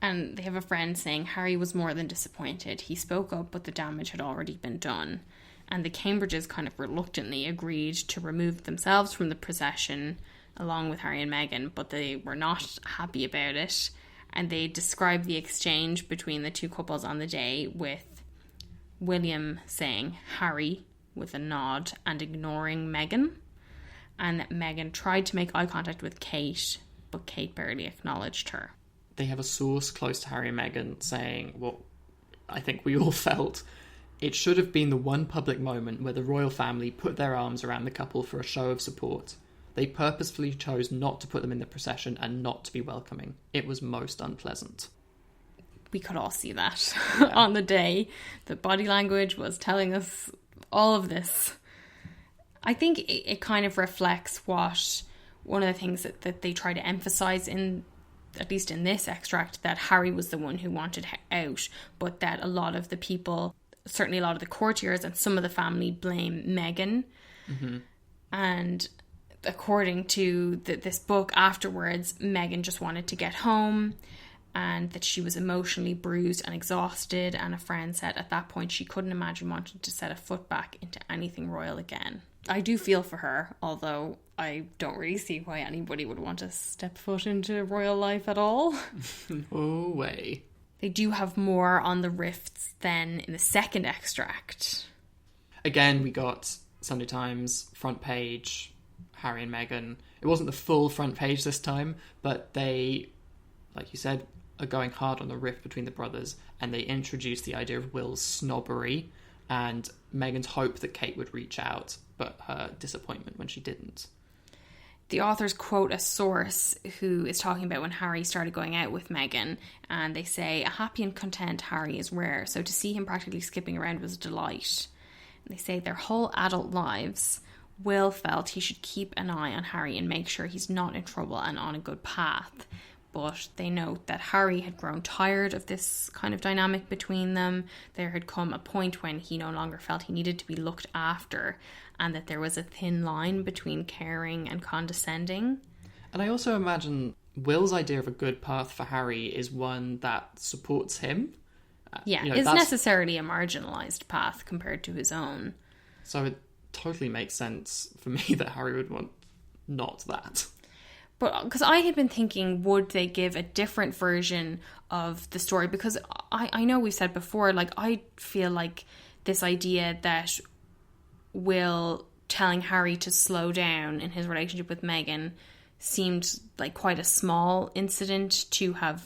And they have a friend saying Harry was more than disappointed. He spoke up, but the damage had already been done. And the Cambridges kind of reluctantly agreed to remove themselves from the procession along with Harry and Meghan, but they were not happy about it. And they described the exchange between the two couples on the day with William saying Harry with a nod and ignoring Meghan, and that Meghan tried to make eye contact with Kate, but Kate barely acknowledged her. They have a source close to Harry and Meghan saying what I think we all felt. It should have been the one public moment where the royal family put their arms around the couple for a show of support. They purposefully chose not to put them in the procession and not to be welcoming. It was most unpleasant. We could all see that on the day. The body language was telling us all of this. I think it kind of reflects what one of the things that they try to emphasise in, at least in this extract, that Harry was the one who wanted out, but that a lot of the people, certainly a lot of the courtiers and some of the family, blame Meghan. Mm-hmm. And according to this book afterwards, Meghan just wanted to get home, and that she was emotionally bruised and exhausted, and a friend said at that point she couldn't imagine wanting to set a foot back into anything royal again. I do feel for her, although I don't really see why anybody would want to step foot into royal life at all. No way. They do have more on the rifts than in the second extract. Again, we got Sunday Times, front page, Harry and Meghan. It wasn't the full front page this time, but they, like you said, are going hard on the rift between the brothers, and they introduced the idea of Will's snobbery and Meghan's hope that Kate would reach out, but her disappointment when she didn't. The authors quote a source who is talking about when Harry started going out with Meghan, and they say, a happy and content Harry is rare, so to see him practically skipping around was a delight. And they say their whole adult lives, Will felt he should keep an eye on Harry and make sure he's not in trouble and on a good path. But they note that Harry had grown tired of this kind of dynamic between them. There had come a point when he no longer felt he needed to be looked after, and that there was a thin line between caring and condescending. And I also imagine Will's idea of a good path for Harry is one that supports him. Yeah, it's necessarily a marginalised path compared to his own. So it totally makes sense for me that Harry would want not that. But because I had been thinking, would they give a different version of the story? Because I know we've said before, like, I feel like this idea that Will telling Harry to slow down in his relationship with Meghan seemed like quite a small incident to have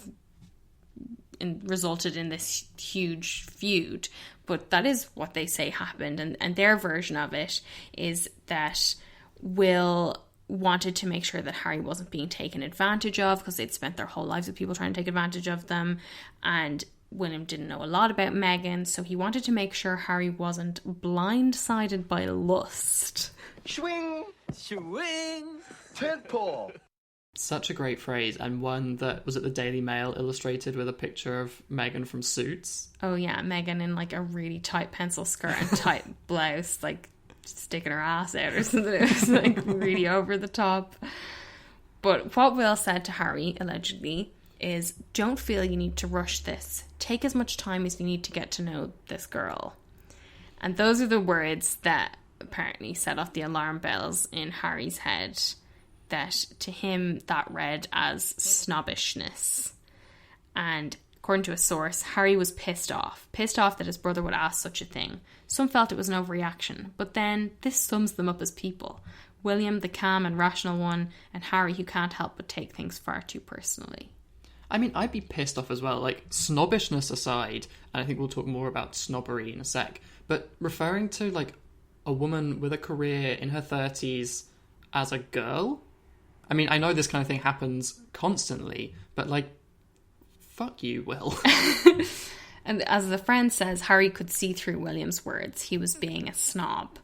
resulted in this huge feud. But that is what they say happened. And their version of it is that Will wanted to make sure that Harry wasn't being taken advantage of, because they'd spent their whole lives with people trying to take advantage of them, and William didn't know a lot about Meghan, so he wanted to make sure Harry wasn't blindsided by lust. Swing, swing, tadpole. Such a great phrase, and one that was at the Daily Mail illustrated with a picture of Meghan from Suits. Oh yeah, Meghan in like a really tight pencil skirt and tight blouse, like sticking her ass out or something. It was like really over the top. But what Will said to Harry, allegedly, is, don't feel you need to rush this. Take as much time as you need to get to know this girl. And those are the words that apparently set off the alarm bells in Harry's head, that to him that read as snobbishness. And according to a source, Harry was pissed off that his brother would ask such a thing. Some felt it was an overreaction, but then this sums them up as people. William, the calm and rational one, and Harry, who can't help but take things far too personally. I mean, I'd be pissed off as well. Like, snobbishness aside, and I think we'll talk more about snobbery in a sec, but referring to, like, a woman with a career in her 30s as a girl? I mean, I know this kind of thing happens constantly, but, like, fuck you, Will. And as the friend says, Harry could see through William's words. He was being a snob.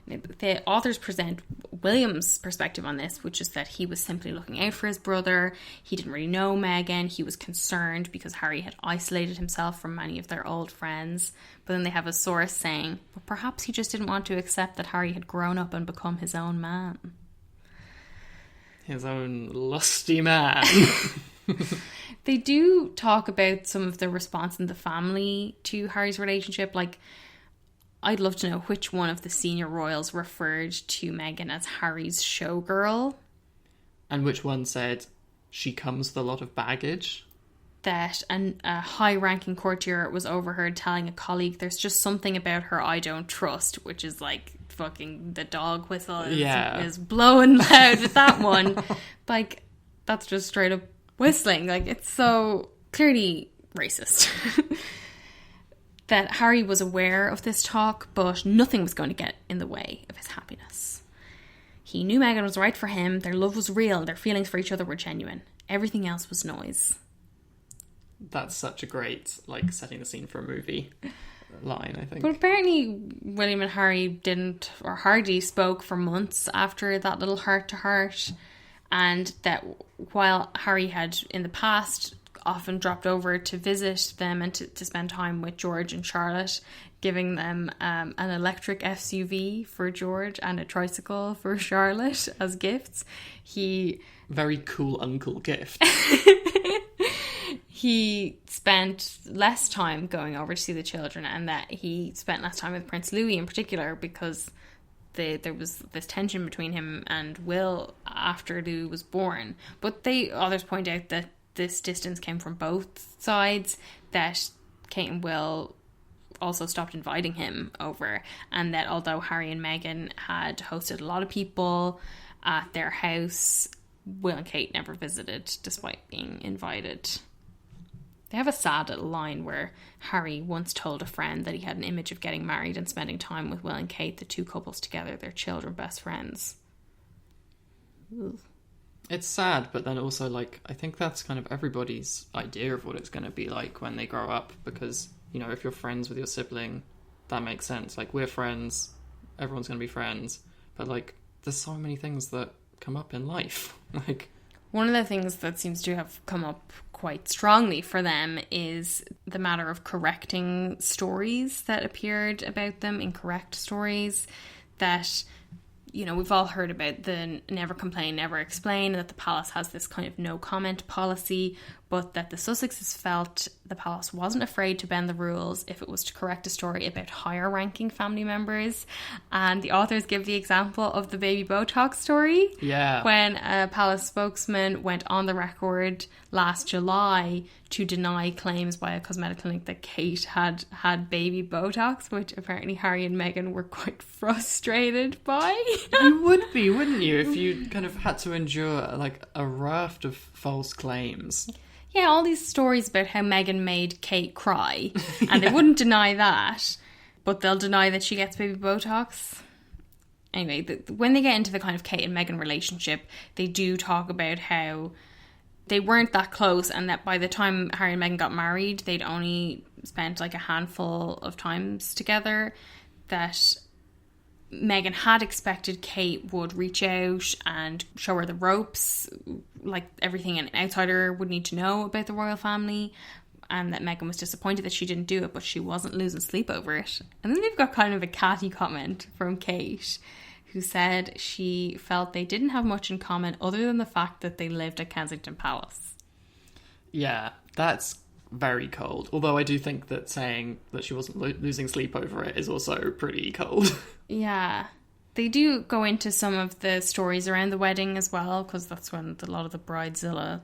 The authors present William's perspective on this, which is that he was simply looking out for his brother. He didn't really know Meghan. He was concerned because Harry had isolated himself from many of their old friends. But then they have a source saying, well, perhaps he just didn't want to accept that Harry had grown up and become his own man. His own lusty man. They do talk about some of the response in the family to Harry's relationship. Like, I'd love to know which one of the senior royals referred to Meghan as Harry's showgirl. And which one said, she comes with a lot of baggage. That a high-ranking courtier was overheard telling a colleague, there's just something about her I don't trust, which is like fucking the dog whistle is blowing loud with that one. Like, that's just straight up whistling. Like, it's so clearly racist. That Harry was aware of this talk, but nothing was going to get in the way of his happiness. He knew Meghan was right for him, their love was real, their feelings for each other were genuine. Everything else was noise. That's such a great, like, setting the scene for a movie line, I think. But apparently William and Harry didn't, or hardly spoke for months after that little heart-to-heart, and that while Harry had in the past often dropped over to visit them and to spend time with George and Charlotte, giving them an electric SUV for George and a tricycle for Charlotte as gifts, Very cool uncle gift. He spent less time going over to see the children, and that he spent less time with Prince Louis in particular because there was this tension between him and Will after Louis was born. But others point out that this distance came from both sides, that Kate and Will also stopped inviting him over, and that although Harry and Meghan had hosted a lot of people at their house, Will and Kate never visited despite being invited. They have a sad little line where Harry once told a friend that he had an image of getting married and spending time with Will and Kate, the two couples together, their children, best friends. Ugh. It's sad, but then also, like, I think that's kind of everybody's idea of what it's going to be like when they grow up, because, you know, if you're friends with your sibling, that makes sense. Like, we're friends, everyone's going to be friends, but, like, there's so many things that come up in life. Like, one of the things that seems to have come up quite strongly for them is the matter of correcting stories that appeared about them, incorrect stories that, you know, we've all heard about the never complain, never explain, that the palace has this kind of no comment policy, but that the Sussexes felt the palace wasn't afraid to bend the rules if it was to correct a story about higher ranking family members. And the authors give the example of the baby Botox story. Yeah. When a palace spokesman went on the record last July to deny claims by a cosmetic clinic that Kate had had baby Botox, which apparently Harry and Meghan were quite frustrated by. you would be, wouldn't you, if you kind of had to endure, like, a raft of false claims. Yeah, all these stories about how Meghan made Kate cry, and they wouldn't deny that, but they'll deny that she gets baby Botox. Anyway, when they get into the kind of Kate and Meghan relationship, they do talk about how they weren't that close, and that by the time Harry and Meghan got married, they'd only spent like a handful of times together, that Meghan had expected Kate would reach out and show her the ropes, like everything an outsider would need to know about the royal family, and that Meghan was disappointed that she didn't do it, but she wasn't losing sleep over it. And then we've got kind of a catty comment from Kate, who said she felt they didn't have much in common other than the fact that they lived at Kensington Palace. Yeah, that's very cold. Although I do think that saying that she wasn't losing sleep over it is also pretty cold. Yeah. They do go into some of the stories around the wedding as well, because that's when a lot of the Bridezilla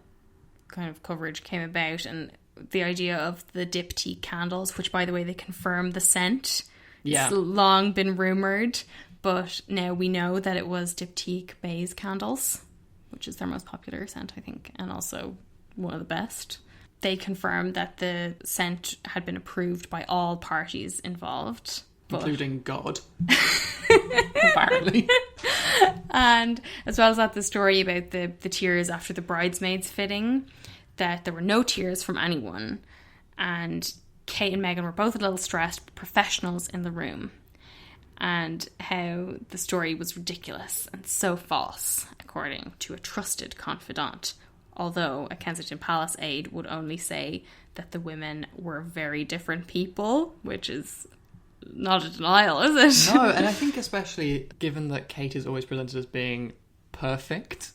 kind of coverage came about, and the idea of the diptyque candles, which, by the way, they confirm the scent. Yeah. It's long been rumoured, but now we know that it was diptyque Bays candles, which is their most popular scent, I think, and also one of the best. They confirmed that the scent had been approved by all parties involved. Including God. Apparently. And as well as that, the story about the tears after the bridesmaids fitting, that there were no tears from anyone. And Kate and Meghan were both a little stressed, but professionals in the room. And how the story was ridiculous and so false, according to a trusted confidant. Although a Kensington Palace aide would only say that the women were very different people, which is not a denial, is it? No, and I think especially given that Kate is always presented as being perfect,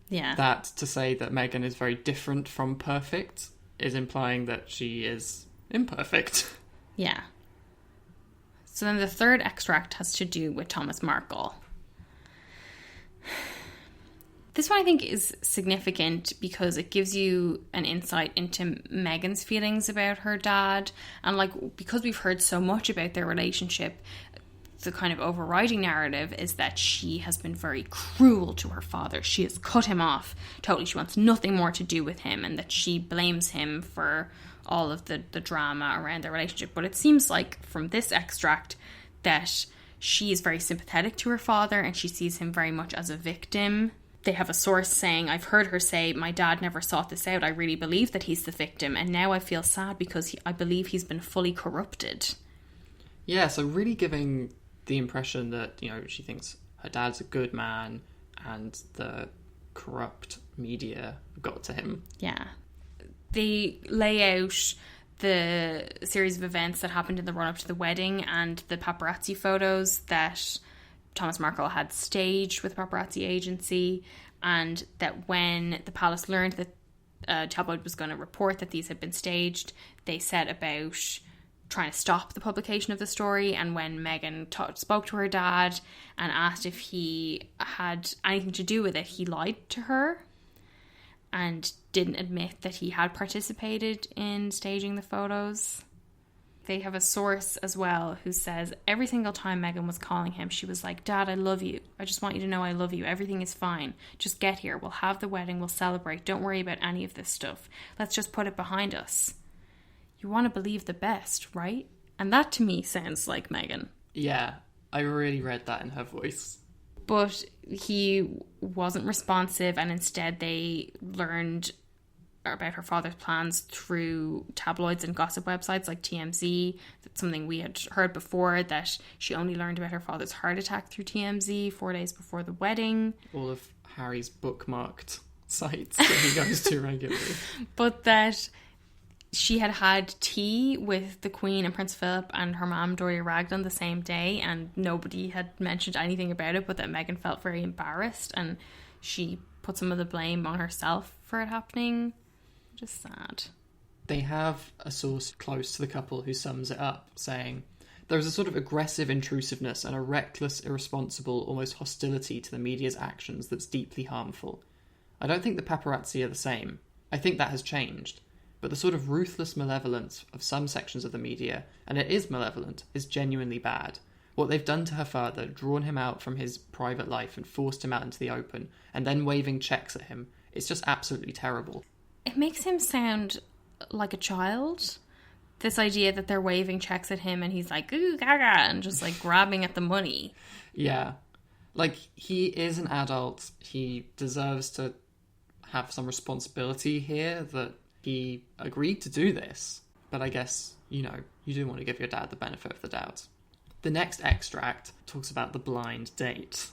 Yeah. that to say that Meghan is very different from perfect is implying that she is imperfect. Yeah. So then the third extract has to do with Thomas Markle. This one I think is significant because it gives you an insight into Meghan's feelings about her dad. And like, because we've heard so much about their relationship, the kind of overriding narrative is that she has been very cruel to her father. She has cut him off totally. She wants nothing more to do with him, and that she blames him for all of the drama around their relationship. But it seems like from this extract that she is very sympathetic to her father and she sees him very much as a victim. They have a source saying, I've heard her say, my dad never sought this out. I really believe that he's the victim. And now I feel sad because I believe he's been fully corrupted. Yeah, so really giving the impression that, you know, she thinks her dad's a good man and the corrupt media got to him. Yeah. They lay out the series of events that happened in the run-up to the wedding and the paparazzi photos that Thomas Markle had staged with paparazzi agency, and that when the palace learned that a tabloid was going to report that these had been staged, they set about trying to stop the publication of the story. And when Meghan spoke to her dad and asked if he had anything to do with it, he lied to her and didn't admit that he had participated in staging the photos. They have a source as well who says every single time Meghan was calling him, she was like, Dad, I love you. I just want you to know I love you. Everything is fine. Just get here. We'll have the wedding. We'll celebrate. Don't worry about any of this stuff. Let's just put it behind us. You want to believe the best, right? And that to me sounds like Meghan. Yeah, I really read that in her voice. But he wasn't responsive, and instead they learned about her father's plans through tabloids and gossip websites like TMZ. That's something we had heard before, that she only learned about her father's heart attack through TMZ 4 days before the wedding. All of Harry's bookmarked sites that he goes to regularly. But that she had had tea with the Queen and Prince Philip and her mum Doria Raglan the same day, and nobody had mentioned anything about it, but that Meghan felt very embarrassed and she put some of the blame on herself for it happening. Just sad. They have a source close to the couple who sums it up, saying, there is a sort of aggressive intrusiveness and a reckless, irresponsible, almost hostility to the media's actions that's deeply harmful. I don't think the paparazzi are the same. I think that has changed. But the sort of ruthless malevolence of some sections of the media, and it is malevolent, is genuinely bad. What they've done to her father, drawn him out from his private life and forced him out into the open, and then waving checks at him, it's just absolutely terrible. It makes him sound like a child. This idea that they're waving checks at him and he's like, ooh, gaga, and just like grabbing at the money. Yeah. Like, he is an adult. He deserves to have some responsibility here that he agreed to do this. But I guess, you know, you do want to give your dad the benefit of the doubt. The next extract talks about the blind date.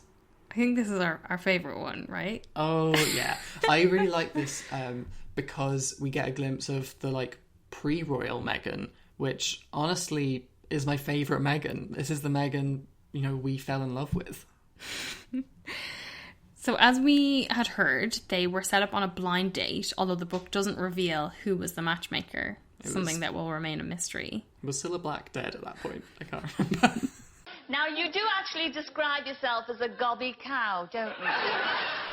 I think this is our favourite one, right? Oh, yeah. I really like this because we get a glimpse of the, like, pre-royal Meghan, which honestly is my favourite Meghan. This is the Meghan, you know, we fell in love with. So as we had heard, they were set up on a blind date, although the book doesn't reveal who was the matchmaker. Something that will remain a mystery. Was Cilla Black dead at that point? I can't remember. Now, you do actually describe yourself as a gobby cow, don't you?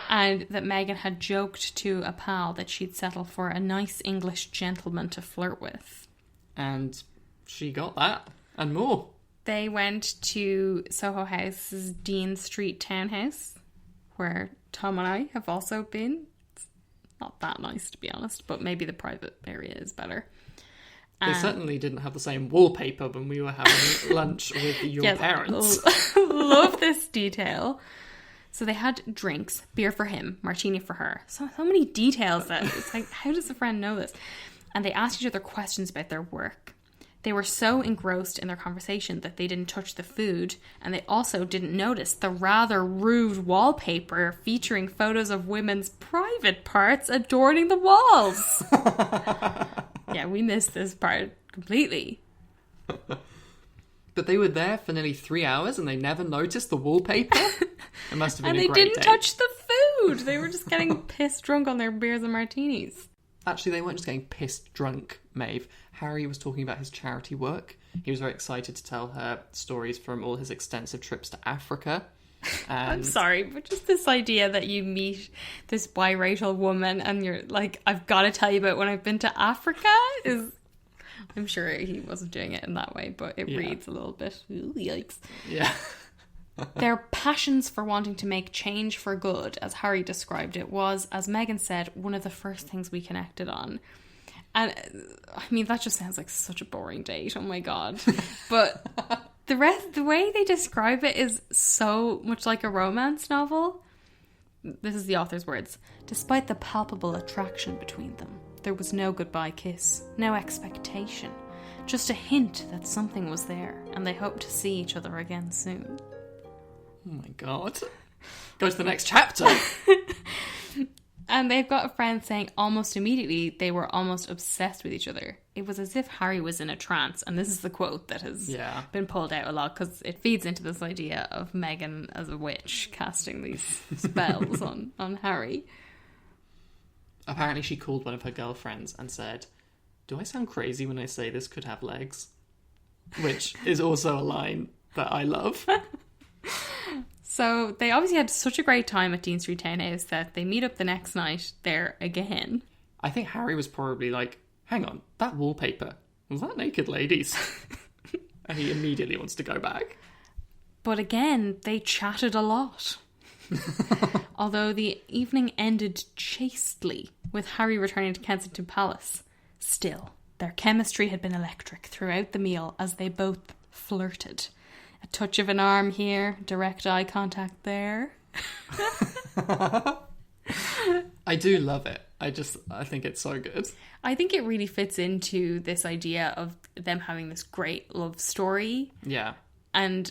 And that Meghan had joked to a pal that she'd settle for a nice English gentleman to flirt with. And she got that, and more. They went to Soho House's Dean Street townhouse, where Tom and I have also been. It's not that nice, to be honest, but maybe the private area is better. They certainly didn't have the same wallpaper when we were having lunch with your parents. Love this detail. So they had drinks, beer for him, martini for her. So many details that it's like, how does a friend know this? And they asked each other questions about their work. They were so engrossed in their conversation that they didn't touch the food, and they also didn't notice the rather rude wallpaper featuring photos of women's private parts adorning the walls. Yeah, we missed this part completely. But they were there for nearly 3 hours and they never noticed the wallpaper? It must have been And a they great didn't day. touch the food. They were just getting pissed drunk on their beers and martinis. Actually, they weren't just getting pissed drunk, Maeve. Harry was talking about his charity work. He was very excited to tell her stories from all his extensive trips to Africa. And I'm sorry, but just this idea that you meet this biracial woman and you're like, I've got to tell you about when I've been to Africa is... I'm sure he wasn't doing it in that way, but it reads a little bit, ooh, yikes. Yeah. Their passions for wanting to make change for good, as Harry described it, was, as Meghan said, one of the first things we connected on. And I mean, that just sounds like such a boring date. Oh my God. But the way they describe it is so much like a romance novel. This is the author's words. Despite the palpable attraction between them, there was no goodbye kiss, no expectation, just a hint that something was there, and they hoped to see each other again soon. Oh my God. Go to the next chapter. And they've got a friend saying almost immediately they were almost obsessed with each other. It was as if Harry was in a trance, and this is the quote that has been pulled out a lot because it feeds into this idea of Meghan as a witch casting these spells on Harry. Apparently she called one of her girlfriends and said, "Do I sound crazy when I say this could have legs?" Which is also a line that I love. So they obviously had such a great time at Dean Street Townhouse that they meet up the next night there again. I think Harry was probably like, hang on, that wallpaper, was that naked ladies? And he immediately wants to go back. But again, they chatted a lot. Although the evening ended chastely, with Harry returning to Kensington Palace. Still, their chemistry had been electric throughout the meal as they both flirted. A touch of an arm here, direct eye contact there. I do love it. I think it's so good. I think it really fits into this idea of them having this great love story. Yeah. And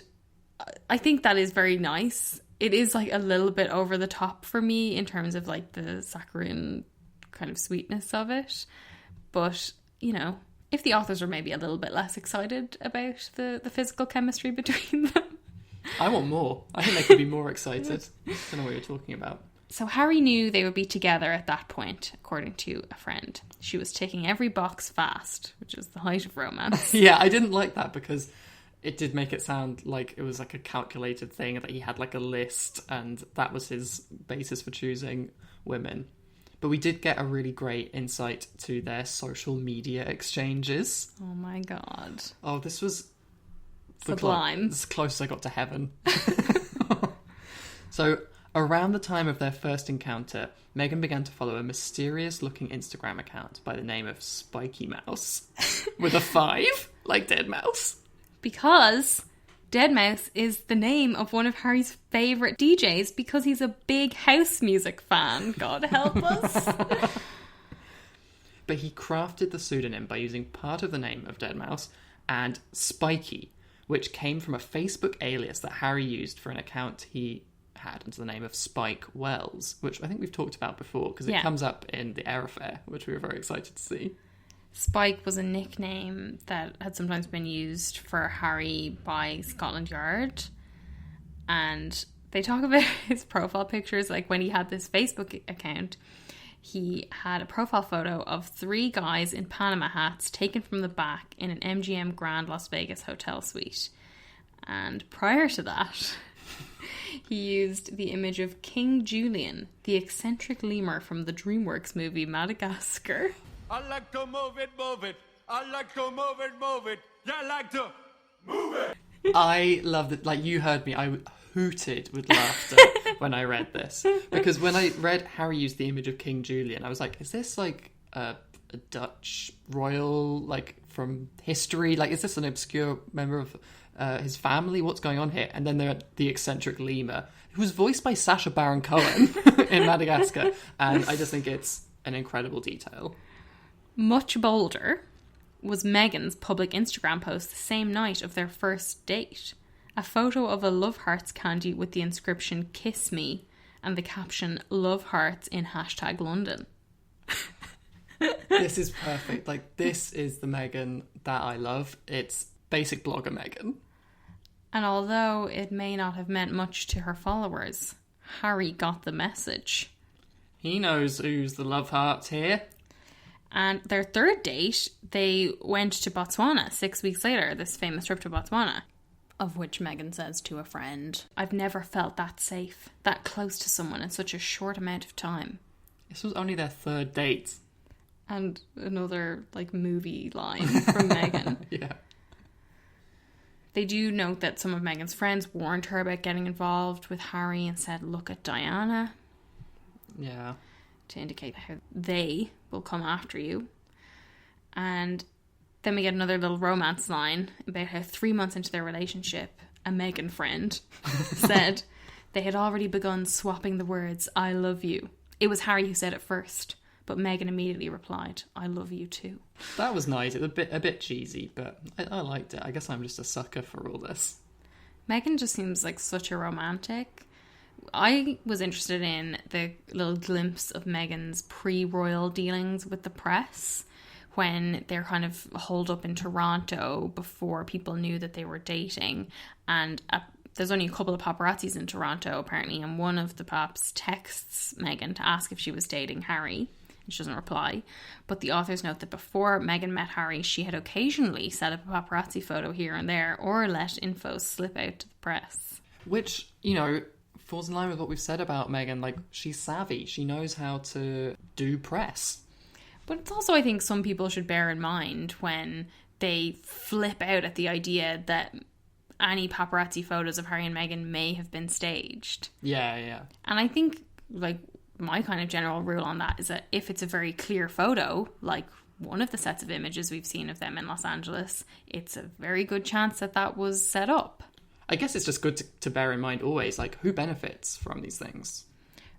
I think that is very nice. It is like a little bit over the top for me in terms of like the saccharine kind of sweetness of it. But, you know, if the authors were maybe a little bit less excited about the physical chemistry between them. I want more. I think they could be more excited. I don't know what you're talking about. So Harry knew they would be together at that point, according to a friend. She was ticking every box fast, which is the height of romance. Yeah, I didn't like that because it did make it sound like it was like a calculated thing, that he had like a list and that was his basis for choosing women. But we did get a really great insight to their social media exchanges. Oh my God. Oh, this was sublime. As close as I got to heaven. So, around the time of their first encounter, Meghan began to follow a mysterious-looking Instagram account by the name of Spiky Mouse, with a 5, like Dead Mouse. Because Deadmau5 is the name of one of Harry's favourite DJs because he's a big house music fan. God help us. But he crafted the pseudonym by using part of the name of Deadmau5 and Spiky, which came from a Facebook alias that Harry used for an account he had under the name of Spike Wells, which I think we've talked about before because it comes up in the Air Affair, which we were very excited to see. Spike was a nickname that had sometimes been used for Harry by Scotland Yard. And they talk about his profile pictures, like when he had this Facebook account, he had a profile photo of 3 guys in Panama hats taken from the back in an MGM Grand Las Vegas hotel suite. And prior to that, he used the image of King Julian, the eccentric lemur from the DreamWorks movie Madagascar. I like to move it, move it. I like to move it, move it. Yeah, I like to move it. I loved it. Like, you heard me. I hooted with laughter when I read this. Because when I read Harry used the image of King Julian, I was like, is this like a Dutch royal, like, from history? Like, is this an obscure member of his family? What's going on here? And then there the eccentric lemur, who was voiced by Sacha Baron Cohen in Madagascar. And I just think it's an incredible detail. Much bolder was Meghan's public Instagram post the same night of their first date. A photo of a Love Hearts candy with the inscription "Kiss Me" and the caption "Love Hearts" in #London. This is perfect. Like, this is the Meghan that I love. It's basic blogger Meghan. And although it may not have meant much to her followers, Harry got the message. He knows who's the love heart here. And their third date, they went to Botswana 6 weeks later, this famous trip to Botswana, of which Meghan says to a friend, "I've never felt that safe, that close to someone in such a short amount of time." This was only their third date. And another, like, movie line from Meghan. Yeah. They do note that some of Meghan's friends warned her about getting involved with Harry and said, "Look at Diana," Yeah. to indicate how they will come after you. And then we get another little romance line about how 3 months into their relationship, a Meghan friend said they had already begun swapping the words "I love you." It was Harry who said it first, but Meghan immediately replied, "I love you too." That was nice. It was a bit cheesy, but I liked it. I guess I'm just a sucker for all this. Meghan just seems like such a romantic. I was interested in the little glimpse of Meghan's pre-royal dealings with the press when they're kind of holed up in Toronto before people knew that they were dating. And there's only a couple of paparazzis in Toronto, apparently, and one of the paps texts Meghan to ask if she was dating Harry. She doesn't reply. But the authors note that before Meghan met Harry, she had occasionally set up a paparazzi photo here and there or let info slip out to the press. Which, you know, falls in line with what we've said about Meghan. Like, she's savvy. She knows how to do press. But it's also, I think, some people should bear in mind when they flip out at the idea that any paparazzi photos of Harry and Meghan may have been staged. Yeah. And I think, like, my kind of general rule on that is that if it's a very clear photo, like one of the sets of images we've seen of them in Los Angeles, it's a very good chance that that was set up. I guess it's just good to bear in mind always, like, who benefits from these things.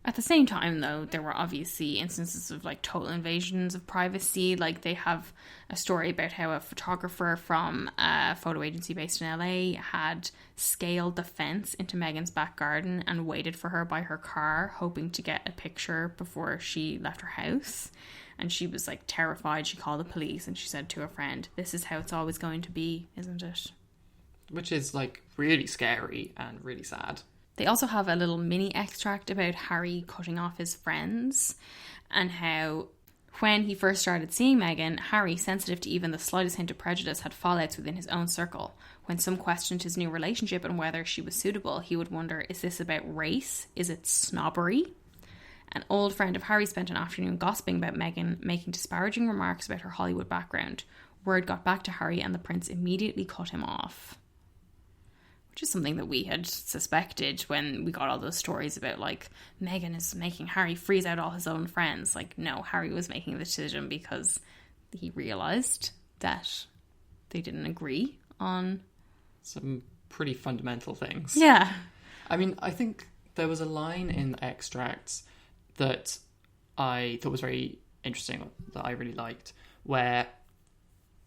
At the same time, though, there were obviously instances of, like, total invasions of privacy. Like, they have a story about how a photographer from a photo agency based in LA had scaled the fence into Meghan's back garden and waited for her by her car, hoping to get a picture before she left her house. And she was, like, terrified. She called the police and she said to a friend, "This is how it's always going to be, isn't it?" Which is, like, really scary and really sad. They also have a little mini extract about Harry cutting off his friends and how when he first started seeing Meghan, Harry, sensitive to even the slightest hint of prejudice, had fallouts within his own circle. When some questioned his new relationship and whether she was suitable, he would wonder, is this about race? Is it snobbery? An old friend of Harry spent an afternoon gossiping about Meghan, making disparaging remarks about her Hollywood background. Word got back to Harry and the prince immediately cut him off. Which is something that we had suspected when we got all those stories about, like, Meghan is making Harry freeze out all his own friends. Like, no, Harry was making the decision because he realised that they didn't agree on some pretty fundamental things. Yeah. I mean, I think there was a line in the extracts that I thought was very interesting, that I really liked, where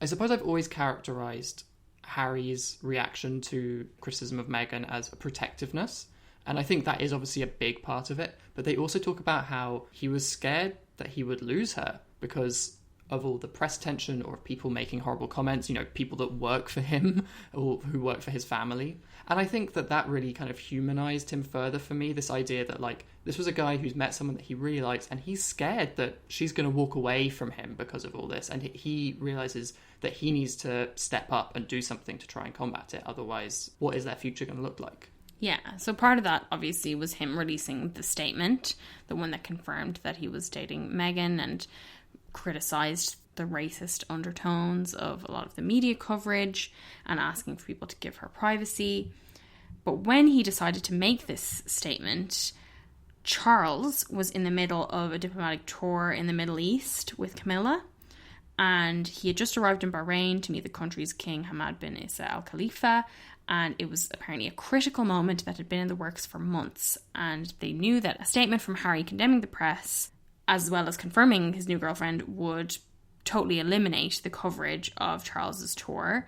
I suppose I've always characterised Harry's reaction to criticism of Meghan as a protectiveness. And I think that is obviously a big part of it. But they also talk about how he was scared that he would lose her because of all the press attention or people making horrible comments, you know, people that work for him or who work for his family. And I think that that really kind of humanized him further for me, this idea that, like, this was a guy who's met someone that he really likes and he's scared that she's going to walk away from him because of all this. And he realizes that he needs to step up and do something to try and combat it. Otherwise, what is their future going to look like? Yeah, so part of that obviously was him releasing the statement, the one that confirmed that he was dating Meghan and criticised the racist undertones of a lot of the media coverage and asking for people to give her privacy. But when he decided to make this statement, Charles was in the middle of a diplomatic tour in the Middle East with Camilla, and he had just arrived in Bahrain to meet the country's king Hamad bin Isa Al Khalifa, and it was apparently a critical moment that had been in the works for months, and they knew that a statement from Harry condemning the press, as well as confirming his new girlfriend, would totally eliminate the coverage of Charles's tour.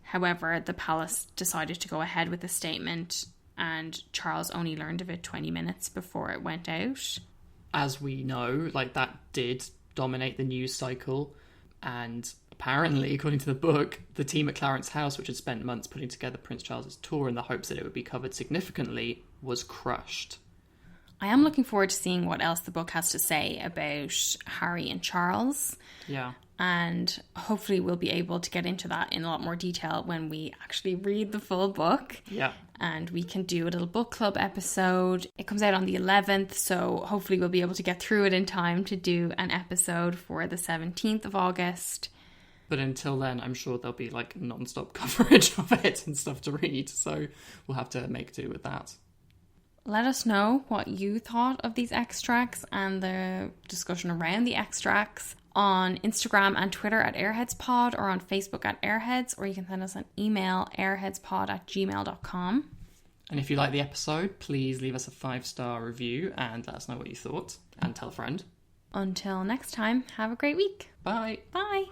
However, the palace decided to go ahead with the statement, and Charles only learned of it 20 minutes before it went out. As we know, like, that did dominate the news cycle, and apparently, according to the book, the team at Clarence House, which had spent months putting together Prince Charles's tour in the hopes that it would be covered significantly, was crushed. I am looking forward to seeing what else the book has to say about Harry and Charles. Yeah. And hopefully we'll be able to get into that in a lot more detail when we actually read the full book. Yeah. And we can do a little book club episode. It comes out on the 11th, so hopefully we'll be able to get through it in time to do an episode for the 17th of August. But until then, I'm sure there'll be, like, non-stop coverage of it and stuff to read, so we'll have to make do with that. Let us know what you thought of these extracts and the discussion around the extracts on Instagram and Twitter at airheadspod, or on Facebook at airheads, or you can send us an email, airheadspod@gmail.com. And if you like the episode, please leave us a 5-star review and let us know what you thought, and tell a friend. Until next time, have a great week. Bye. Bye.